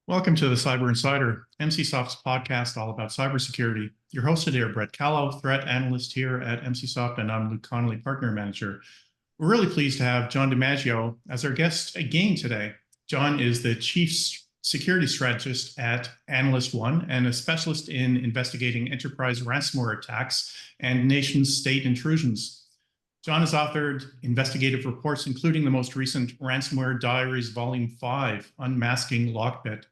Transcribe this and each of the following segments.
Welcome to the Cyber Insider, Emsisoft's podcast all about cybersecurity. Your host today are Brett Callow, threat analyst here at Emsisoft, and I'm Luke Connolly, partner manager. We're really pleased to have Jon DiMaggio as our guest again today. Jon is the chief security strategist at Analyst One and a specialist in investigating enterprise ransomware attacks and nation-state intrusions. Jon has authored investigative reports, including the most recent Ransomware Diaries Volume 5, Unmasking LockBit.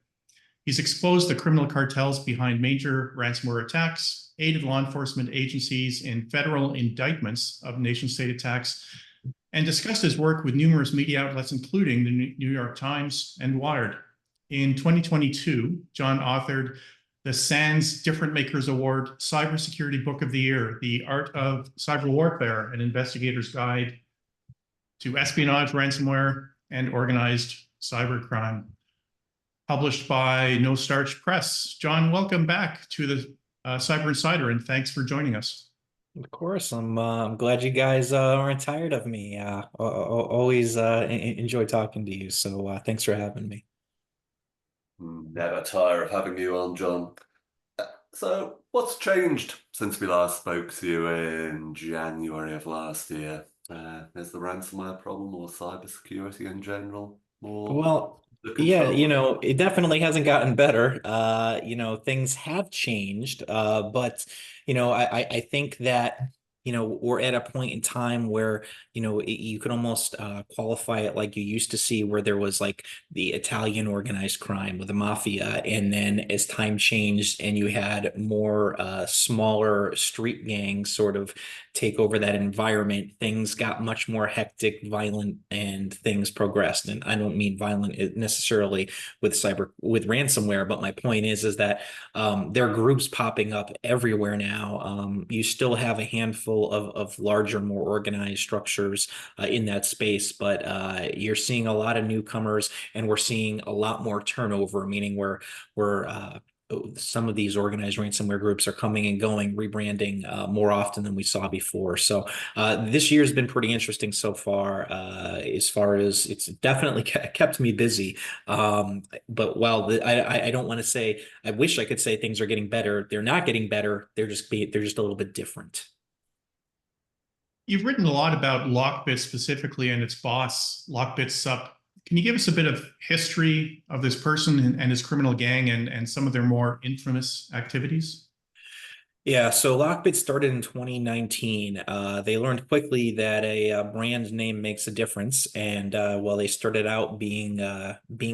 He's exposed the criminal cartels behind major ransomware attacks, aided law enforcement agencies in federal indictments of nation-state attacks, and discussed his work with numerous media outlets, including the New York Times and Wired. In 2022, Jon authored the SANS Different Makers Award Cybersecurity Book of the Year, The Art of Cyberwarfare, an investigator's guide to espionage, ransomware, and organized cybercrime, published by No Starch Press. Jon, welcome back to the Cyber Insider, and thanks for joining us. Of course, I'm glad you guys aren't tired of me. Always enjoy talking to you, so thanks for having me. Never tire of having you on, Jon. So, what's changed since we last spoke to you in January of last year? Is the ransomware problem or cybersecurity in general more? Well, yeah, it definitely hasn't gotten better. Things have changed, but I think that we're at a point in time where you could almost qualify it like you used to see, where there was like the Italian organized crime with the mafia, and then as time changed and you had more smaller street gangs sort of take over that environment, things got much more hectic, violent, and things progressed. And I don't mean violent necessarily with ransomware, but my point is that there are groups popping up everywhere now. You still have a handful of larger, more organized structures in that space, but you're seeing a lot of newcomers, and we're seeing a lot more turnover, meaning we're some of these organized ransomware groups are coming and going, rebranding more often than we saw before. So this year's been pretty interesting so far, as far as it's definitely kept me busy. But while I don't want to say, I wish I could say things are getting better. They're not getting better. They're just a little bit different. You've written a lot about LockBit specifically and its boss, LockBit Sup. Can you give us a bit of history of this person and his criminal gang and some of their more infamous activities? Yeah, so LockBit started in 2019. They learned quickly that a brand name makes a difference, and they started out being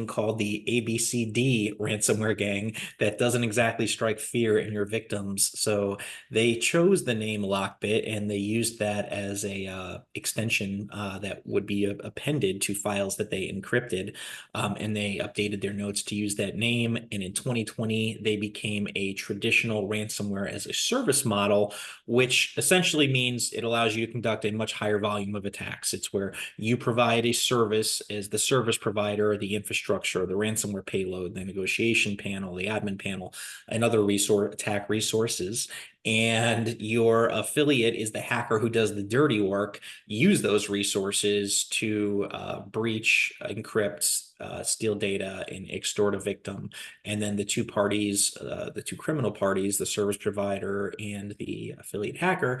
called the ABCD ransomware gang, that doesn't exactly strike fear in your victims. So they chose the name LockBit, and they used that as a extension that would be appended to files that they encrypted, and they updated their notes to use that name. And in 2020, they became a traditional ransomware as a service model, which essentially means it allows you to conduct a much higher volume of attacks. It's where you provide a service as the service provider, the infrastructure, the ransomware payload, the negotiation panel, the admin panel, and other attack resources. And your affiliate is the hacker who does the dirty work, use those resources to breach, encrypt, steal data, and extort a victim. And then the two criminal parties, the service provider and the affiliate hacker,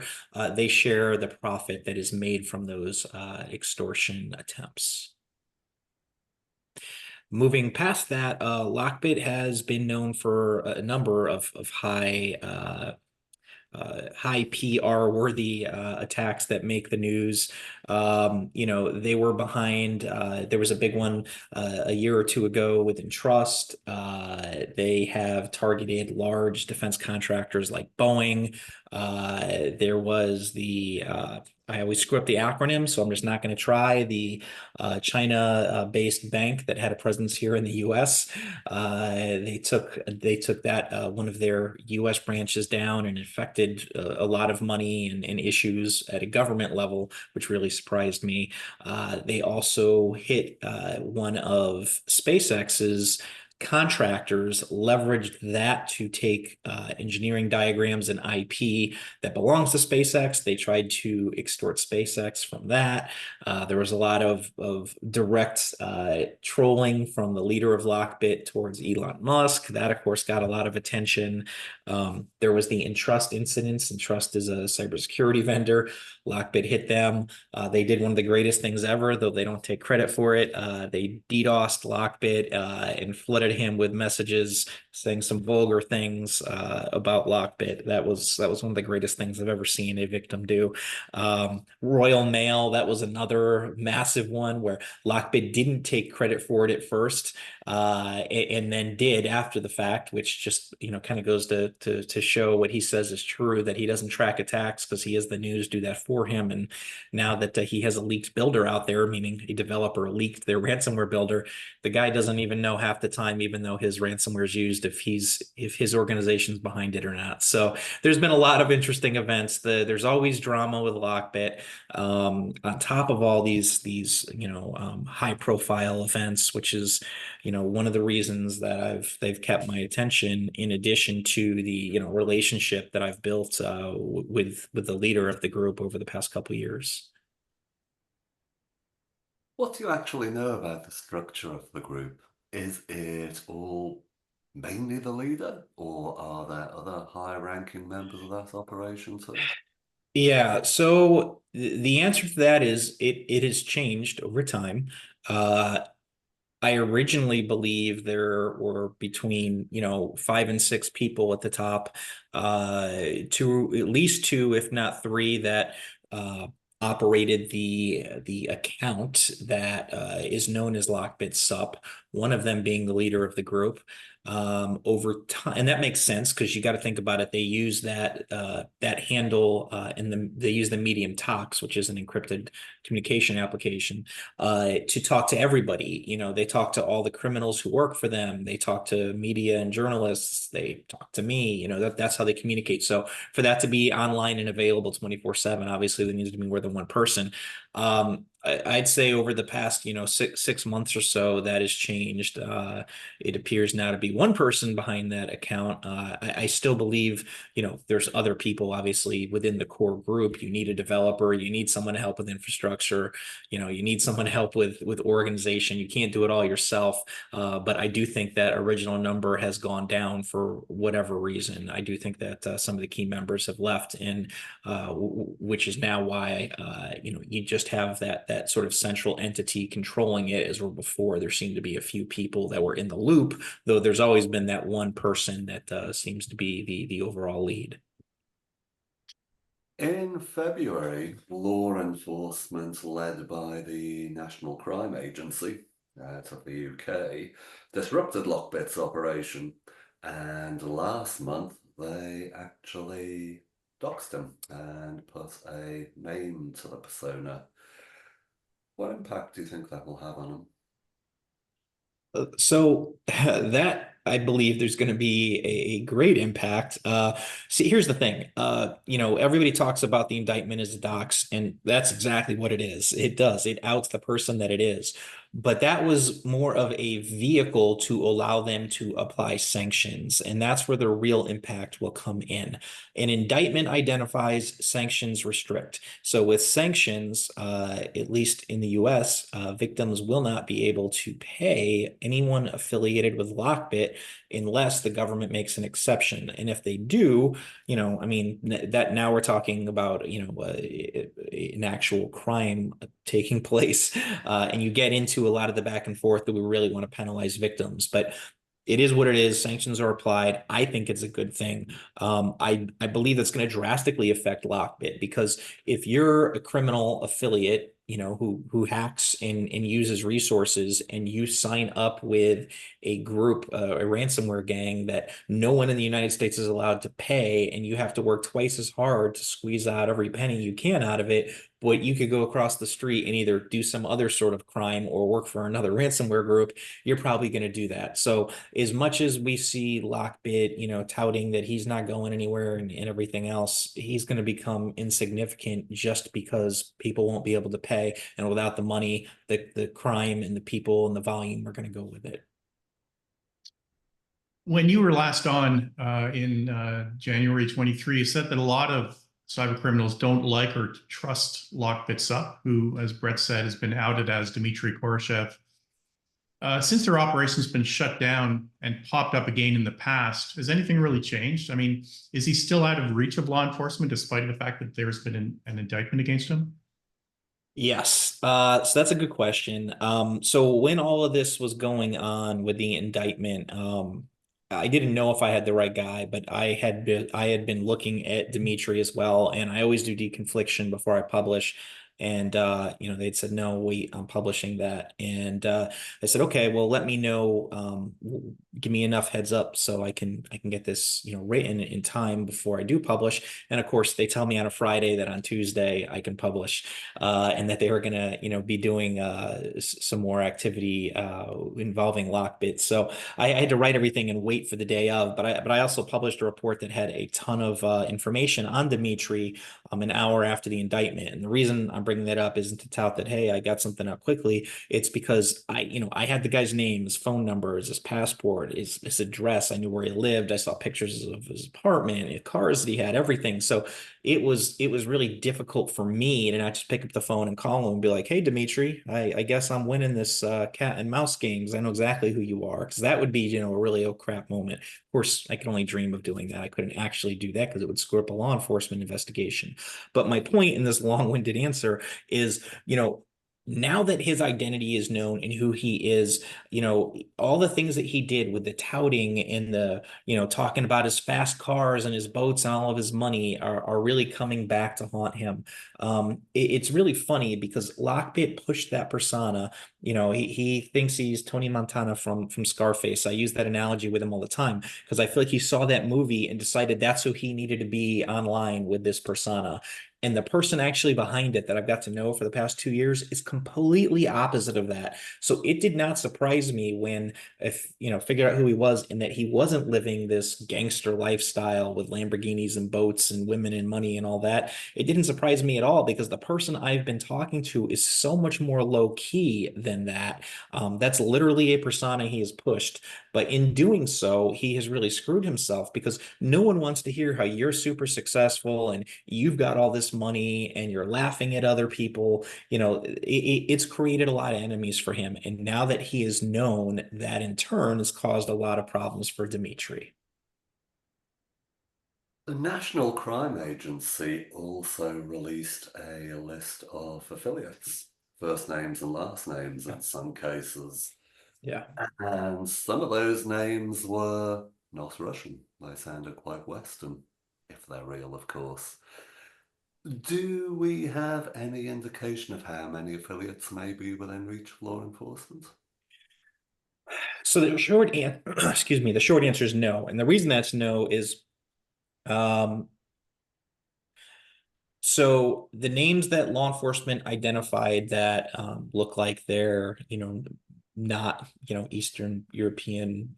they share the profit that is made from those extortion attempts. Moving past that, LockBit has been known for a number of high PR worthy attacks that make the news. They were behind, there was a big one a year or two ago with Entrust. They have targeted large defense contractors like Boeing. There was I always screw up the acronym, so I'm just not going to try. The China-based bank that had a presence here in the U.S. They took that one of their U.S. branches down, and affected a lot of money and issues at a government level, which really surprised me. They also hit one of SpaceX's contractors leveraged that to take engineering diagrams and IP that belongs to SpaceX. They tried to extort SpaceX from that. There was a lot of direct trolling from the leader of LockBit towards Elon Musk. That, of course, got a lot of attention. There was the Entrust incidents. Entrust is a cybersecurity vendor. LockBit hit them. They did one of the greatest things ever, though they don't take credit for it. They DDoSed LockBit and flooded him with messages saying some vulgar things about LockBit. That was one of the greatest things I've ever seen a victim do. Royal Mail, that was another massive one where LockBit didn't take credit for it at first, and then did after the fact, which just kind of goes to show what he says is true, that he doesn't track attacks because he has the news do that for him. And now that he has a leaked builder out there, meaning a developer leaked their ransomware builder, the guy doesn't even know half the time, even though his ransomware is used, if his organization's behind it or not. So there's been a lot of interesting events. There's always drama with LockBit. On top of all these high profile events, which is one of the reasons that they've kept my attention, in addition to the relationship that I've built with the leader of the group over the past couple of years. What do you actually know about the structure of the group? Is it all mainly the leader, or are there other high-ranking members of that operation too? Yeah, so the answer to that is it has changed over time. I originally believe there were between 5 and 6 people at the top, two, at least 2, if not 3, that operated the account that is known as LockBit Sup. One of them being the leader of the group. Over time, and that makes sense because you got to think about it. They use that handle, and they use the Medium Tox, which is an encrypted communication application, to talk to everybody. They talk to all the criminals who work for them. They talk to media and journalists. They talk to me. That's how they communicate. So for that to be online and available 24/7, obviously there needs to be more than one person. I'd say over the past, 6 months or so, that has changed. It appears now to be one person behind that account. I still believe, there's other people, obviously, within the core group. You need a developer, you need someone to help with infrastructure, you need someone to help with organization. You can't do it all yourself. But I do think that original number has gone down for whatever reason. I do think that some of the key members have left, and which is now why you just have that sort of central entity controlling it, as where before there seemed to be a few people that were in the loop, though there's always been that one person that seems to be the overall lead. In February, law enforcement led by the National Crime Agency out of the UK disrupted LockBit's operation, and last month they actually doxed him and put a name to the persona. What impact do you think that will have on him? So that, I believe there's going to be a great impact. See, here's the thing. Everybody talks about the indictment as a dox, and that's exactly what it is. It does. It outs the person that it is. But that was more of a vehicle to allow them to apply sanctions, and that's where the real impact will come in. An indictment identifies, sanctions restrict. So with sanctions, at least in the US, victims will not be able to pay anyone affiliated with LockBit unless the government makes an exception. And if they do, that now we're talking about, an actual crime taking place. And you get into a lot of the back and forth that we really want to penalize victims. But it is what it is. Sanctions are applied. I think it's a good thing. I believe that's going to drastically affect LockBit, because if you're a criminal affiliate, who hacks and uses resources, and you sign up with a group, a ransomware gang that no one in the United States is allowed to pay, and you have to work twice as hard to squeeze out every penny you can out of it, but you could go across the street and either do some other sort of crime or work for another ransomware group, you're probably going to do that. So as much as we see LockBit, touting that he's not going anywhere and everything else, he's going to become insignificant just because people won't be able to pay. And without the money, the crime and the people and the volume are going to go with it. When you were last on in January 23, you said that a lot of cyber criminals don't like or trust LockBit's up, who, as Brett said, has been outed as Dmitry Koroshev. Since their operation's been shut down and popped up again in the past, has anything really changed? I mean, is he still out of reach of law enforcement despite the fact that there's been an indictment against him? Yes, so that's a good question. So when all of this was going on with the indictment, I didn't know if I had the right guy, but I had been looking at Dimitri as well, and I always do deconfliction before I publish. And they'd said, no, wait, I'm publishing that. And I said, okay, well, let me know, give me enough heads up so I can get this, written in time before I do publish. And of course, they tell me on a Friday that on Tuesday I can publish, and that they were gonna, be doing some more activity involving LockBit. So I had to write everything and wait for the day of. But I also published a report that had a ton of information on Dimitri an hour after the indictment. And the reason I'm bringing that up isn't to tout that, hey, I got something up quickly. It's because I had the guy's name, his phone numbers, his passport, his address. I knew where he lived. I saw pictures of his apartment, his cars that he had, everything. So it was really difficult for me to not just pick up the phone and call him and be like, hey, Dimitri, I guess I'm winning this cat and mouse games. I know exactly who you are. Because that would be, a really oh crap moment. Of course, I could only dream of doing that. I couldn't actually do that because it would screw up a law enforcement investigation. But my point in this long-winded answer is, now that his identity is known and who he is, all the things that he did with the touting and the, talking about his fast cars and his boats and all of his money are really coming back to haunt him. It's really funny because LockBit pushed that persona. He thinks he's Tony Montana from Scarface. I use that analogy with him all the time because I feel like he saw that movie and decided that's who he needed to be online with this persona. And the person actually behind it that I've got to know for the past 2 years is completely opposite of that. So it did not surprise me when figured out who he was and that he wasn't living this gangster lifestyle with Lamborghinis and boats and women and money and all that. It didn't surprise me at all because the person I've been talking to is so much more low key than that. That's literally a persona he has pushed. But in doing so, he has really screwed himself because no one wants to hear how you're super successful and you've got all this money and you're laughing at other people. It's created a lot of enemies for him. And now that he is known, that in turn has caused a lot of problems for Dimitri. The National Crime Agency also released a list of affiliates, first names and last names in some cases. Yeah. And some of those names were not Russian. They sounded quite Western, if they're real, of course. Do we have any indication of how many affiliates may be within reach of law enforcement? So the short excuse me, the short answer is no. And the reason that's no is so the names that law enforcement identified that look like they're, not, Eastern European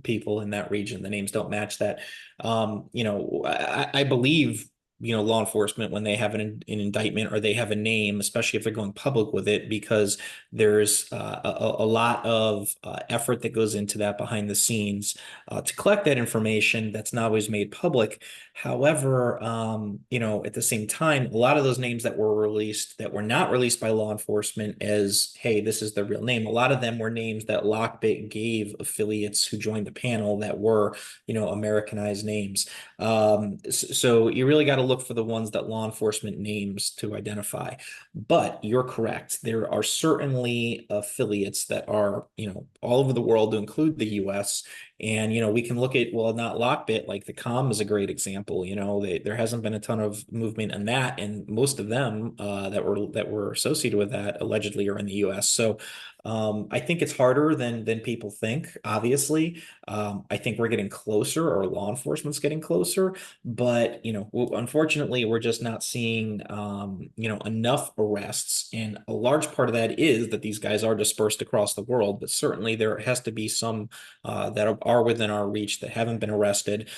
people in that region, the names don't match that. I believe, law enforcement when they have an indictment or they have a name, especially if they're going public with it, because there's a lot of effort that goes into that behind the scenes to collect that information that's not always made public. However, at the same time, a lot of those names that were released that were not released by law enforcement as, hey, this is the real name. A lot of them were names that LockBit gave affiliates who joined the panel that were, Americanized names. So you really got to look for the ones that law enforcement names to identify. But you're correct. There are certainly affiliates that are, all over the world to include the US. And, we can look at, well, not LockBit, like the Com is a great example. There hasn't been a ton of movement in that. And most of them that were associated with that allegedly are in the US. So I think it's harder than people think, obviously. I think we're getting closer, or law enforcement's getting closer, but unfortunately, we're just not seeing enough arrests. And a large part of that is that these guys are dispersed across the world, but certainly there has to be some that are within our reach that haven't been arrested.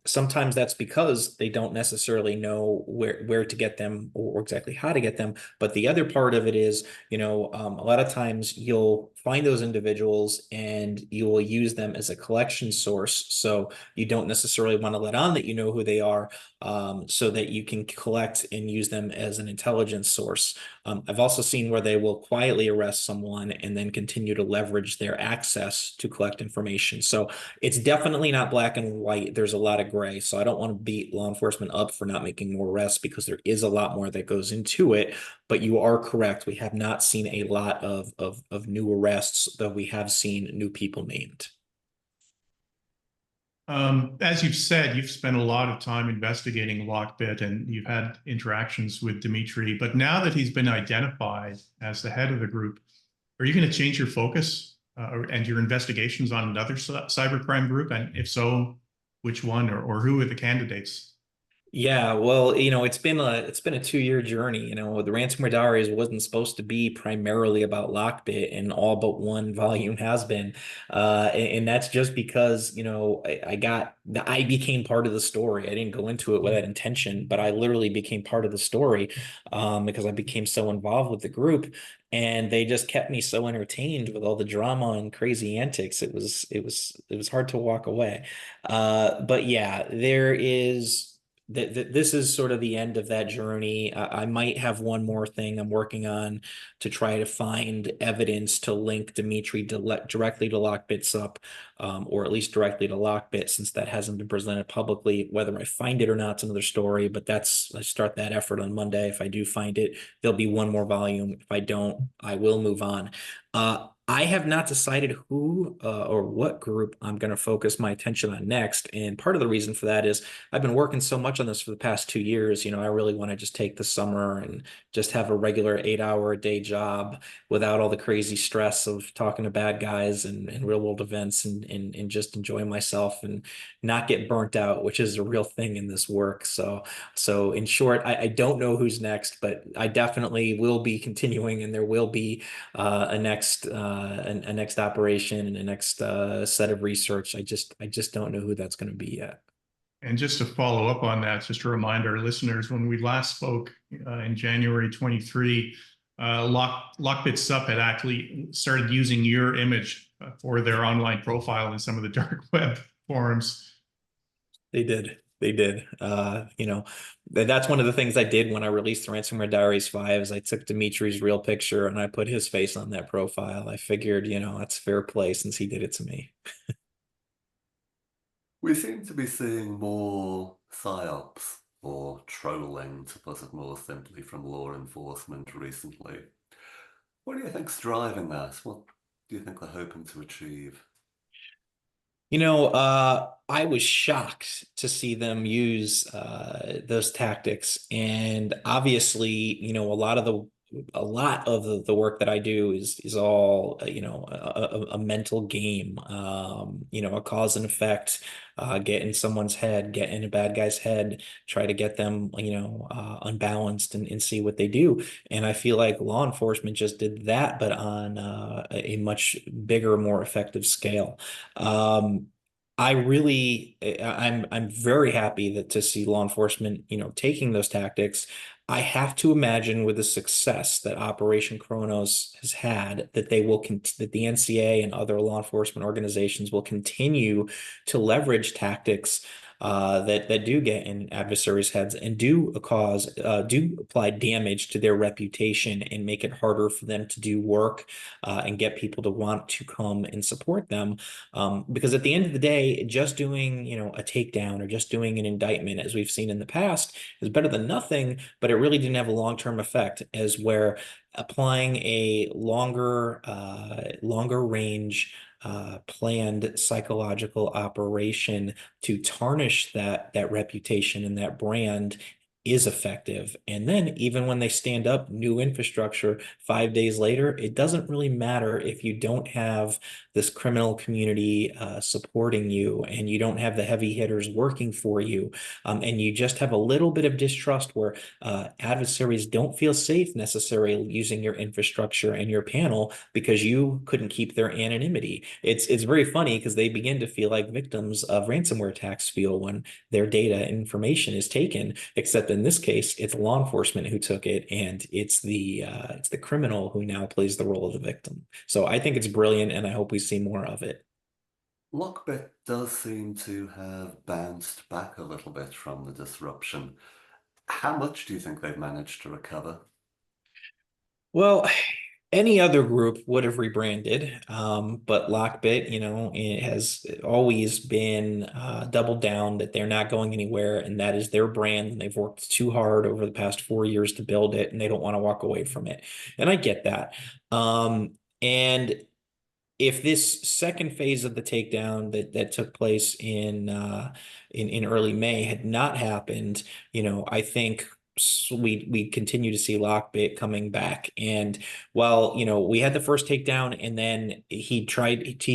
Sometimes that's because they don't necessarily know where to get them or exactly how to get them. But the other part of it is, a lot of times times you'll find those individuals and you will use them as a collection source. So you don't necessarily want to let on that you know who they are, so that you can collect and use them as an intelligence source. I've also seen where they will quietly arrest someone and then continue to leverage their access to collect information. So it's definitely not black and white. There's a lot of gray. So I don't want to beat law enforcement up for not making more arrests, because there is a lot more that goes into it. But you are correct. We have not seen a lot of new arrests, though we have seen new people named. As you've said, you've spent a lot of time investigating LockBit and you've had interactions with Dimitri. But now that he's been identified as the head of the group, are you going to change your focus and your investigations on another cybercrime group? And if so, which one, or who are the candidates? Yeah, well, it's been a 2-year journey. The Ransomware Diaries wasn't supposed to be primarily about LockBit, and all but one volume has been. And that's just because, I became part of the story. I didn't go into it with that intention, but I literally became part of the story, because I became so involved with the group. And they just kept me so entertained with all the drama and crazy antics. It was hard to walk away. But yeah, there is. This is sort of the end of that journey. I might have one more thing I'm working on to try to find evidence to link Dimitri directly to LockBit's or at least directly to LockBit, since that hasn't been presented publicly. Whether I find it or not is another story, but I start that effort on Monday. If I do find it, there'll be one more volume. If I don't, I will move on. I have not decided who or what group I'm going to focus my attention on next. And part of the reason for that is I've been working so much on this for the past 2 years. I really want to just take the summer and just have a regular 8-hour-a-day job without all the crazy stress of talking to bad guys and real world events, and just enjoy myself and not get burnt out, which is a real thing in this work. So in short, I don't know who's next, but I definitely will be continuing, and there will be a next operation and a next set of research. I just don't know who that's going to be yet. And just to follow up on that, just to remind our listeners, when we last spoke in January 23, LockBit Sup had actually started using your image for their online profile in some of the dark web forums. They did. That's one of the things I did when I released the Ransomware Diaries 5 is I took Dimitri's real picture and I put his face on that profile. I figured, that's fair play since he did it to me. We seem to be seeing more psyops or trolling, to put it more simply, from law enforcement recently. What do you think's driving that? What do you think they're hoping to achieve? I was shocked to see them use those tactics, and obviously, a lot of the work that I do is all a mental game, a cause and effect, get in someone's head, get in a bad guy's head, try to get them unbalanced and see what they do. And I feel like law enforcement just did that, but on a much bigger, more effective scale. I'm very happy to see law enforcement, taking those tactics. I have to imagine with the success that Operation Kronos has had, that that the NCA and other law enforcement organizations will continue to leverage tactics that do get in adversaries' heads and do apply damage to their reputation and make it harder for them to do work and get people to want to come and support them. Because at the end of the day, just doing a takedown or just doing an indictment, as we've seen in the past, is better than nothing, but it really didn't have a long-term effect, as where applying a longer range planned psychological operation to tarnish that reputation and that brand is effective. And then even when they stand up new infrastructure 5 days later, it doesn't really matter if you don't have this criminal community supporting you, and you don't have the heavy hitters working for you, and you just have a little bit of distrust where adversaries don't feel safe necessarily using your infrastructure and your panel because you couldn't keep their anonymity. It's very funny because they begin to feel like victims of ransomware attacks feel when their data and information is taken, except in in this case, it's law enforcement who took it, and it's the criminal who now plays the role of the victim. So I think it's brilliant, and I hope we see more of it. LockBit does seem to have bounced back a little bit from the disruption. How much do you think they've managed to recover? Well, any other group would have rebranded, but LockBit, it has always been doubled down that they're not going anywhere, and that is their brand, and they've worked too hard over the past 4 years to build it, and they don't want to walk away from it. And I get that. And if this second phase of the takedown that took place in early May had not happened, I think we continue to see LockBit coming back. And while we had the first takedown, and then he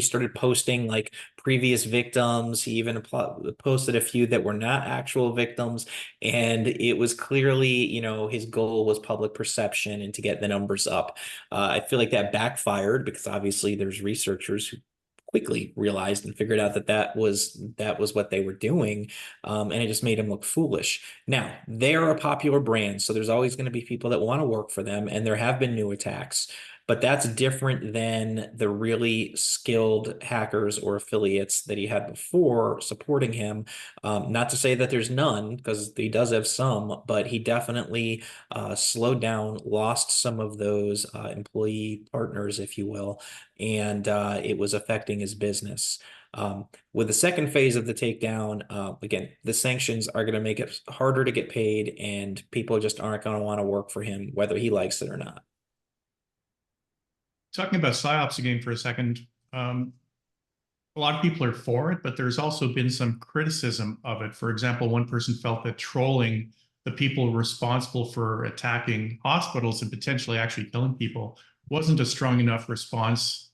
started posting like previous victims. He even posted a few that were not actual victims, and it was clearly his goal was public perception and to get the numbers up. I feel like that backfired because obviously there's researchers who quickly realized and figured out that that was what they were doing, and it just made them look foolish. Now, they are a popular brand, so there's always going to be people that want to work for them, and there have been new attacks. But that's different than the really skilled hackers or affiliates that he had before supporting him. Not to say that there's none, because he does have some, but he definitely slowed down, lost some of those employee partners, if you will, and it was affecting his business. With the second phase of the takedown, again, the sanctions are going to make it harder to get paid, and people just aren't going to want to work for him, whether he likes it or not. Talking about psyops again for a second, a lot of people are for it, but there's also been some criticism of it. For example, one person felt that trolling the people responsible for attacking hospitals and potentially actually killing people wasn't a strong enough response,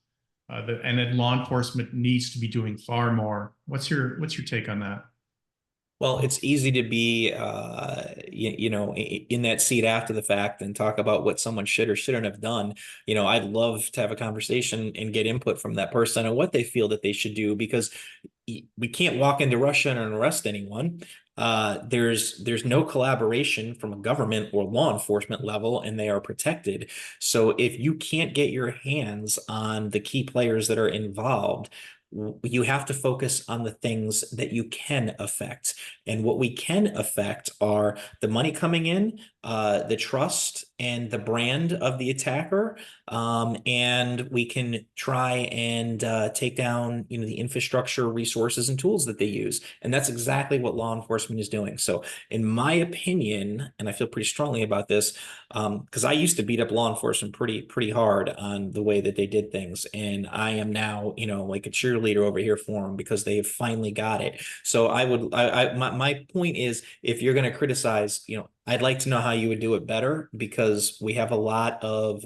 and that law enforcement needs to be doing far more. What's your take on that? Well, it's easy to be, in that seat after the fact and talk about what someone should or shouldn't have done. I'd love to have a conversation and get input from that person on what they feel that they should do, because we can't walk into Russia and arrest anyone. There's no collaboration from a government or law enforcement level, and they are protected. So if you can't get your hands on the key players that are involved, you have to focus on the things that you can affect. And what we can affect are the money coming in, the trust and the brand of the attacker. And we can try and take down, the infrastructure, resources, and tools that they use. And that's exactly what law enforcement is doing. So in my opinion, and I feel pretty strongly about this, because I used to beat up law enforcement pretty hard on the way that they did things. And I am now, like a cheerleader over here for them because they have finally got it. So my point is, if you're going to criticize, I'd like to know how you would do it better, because we have a lot of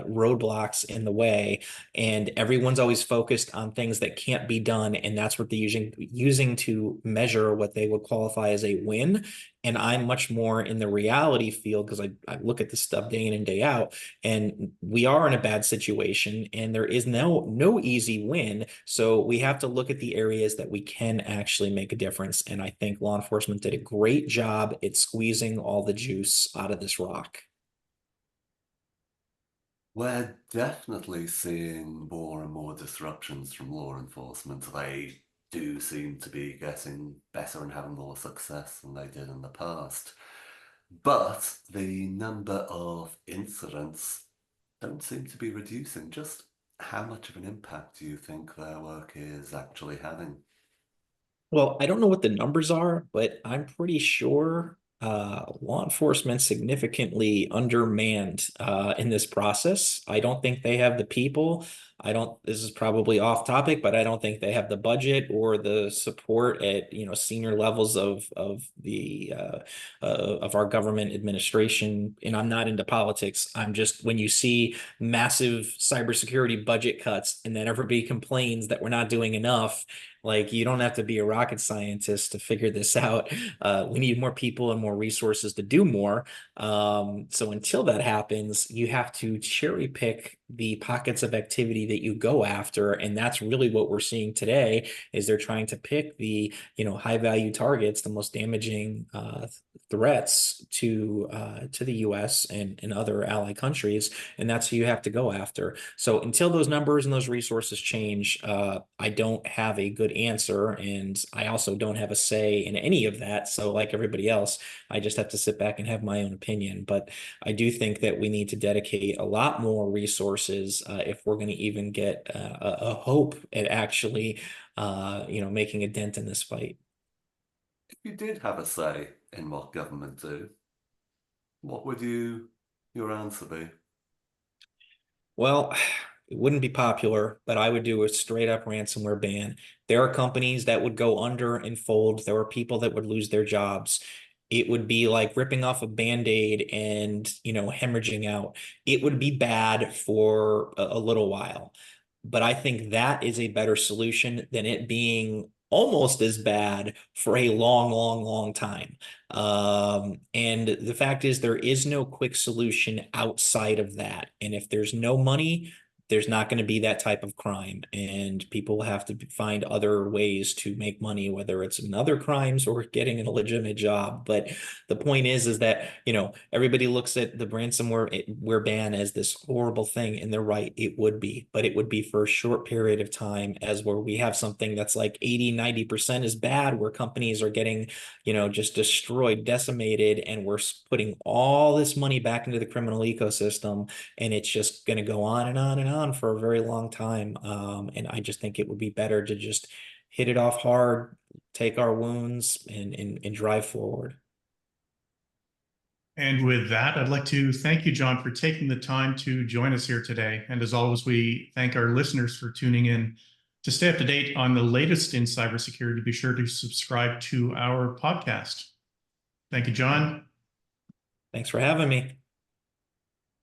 roadblocks in the way, and everyone's always focused on things that can't be done, and that's what they're using to measure what they would qualify as a win. And I'm much more in the reality field, because I look at this stuff day in and day out, and we are in a bad situation, and there is no easy win. So we have to look at the areas that we can actually make a difference. And I think law enforcement did a great job at squeezing all the juice out of this rock. We're definitely seeing more and more disruptions from law enforcement. They do seem to be getting better and having more success than they did in the past. But the number of incidents don't seem to be reducing. Just how much of an impact do you think their work is actually having? Well, I don't know what the numbers are, but I'm pretty sure law enforcement significantly undermanned in this process. I don't think they have the people. This is probably off topic, but I don't think they have the budget or the support at, senior levels of our government administration. And I'm not into politics. I'm just, when you see massive cybersecurity budget cuts and then everybody complains that we're not doing enough, like, you don't have to be a rocket scientist to figure this out. We need more people and more resources to do more. So until that happens, you have to cherry pick the pockets of activity that you go after. And that's really what we're seeing today is they're trying to pick the, high value targets, the most damaging threats to the US and other ally countries. And that's who you have to go after. So until those numbers and those resources change, I don't have a good answer. And I also don't have a say in any of that. So like everybody else, I just have to sit back and have my own opinion. But I do think that we need to dedicate a lot more resources if we're going to even get a hope at actually, making a dent in this fight. If you did have a say in what government do, what would your answer be? Well, it wouldn't be popular, but I would do a straight up ransomware ban. There are companies that would go under and fold. There are people that would lose their jobs. It would be like ripping off a Band-Aid and, hemorrhaging out. It would be bad for a little while. But I think that is a better solution than it being almost as bad for a long, long, long time. And the fact is, there is no quick solution outside of that. And if there's no money, there's not going to be that type of crime, and people will have to find other ways to make money, whether it's in other crimes or getting a legitimate job. But the point is that, everybody looks at the ransomware ban as this horrible thing, and they're right, it would be, but it would be for a short period of time, as where we have something that's like 80-90% is bad, where companies are getting, just destroyed, decimated, and we're putting all this money back into the criminal ecosystem, and it's just going to go on and on and on for a very long time. And I just think it would be better to just hit it off hard, take our wounds, and drive forward. And with that, I'd like to thank you, Jon, for taking the time to join us here today. And as always, we thank our listeners for tuning in. To stay up to date on the latest in cybersecurity, be sure to subscribe to our podcast. Thank you, Jon. Thanks for having me.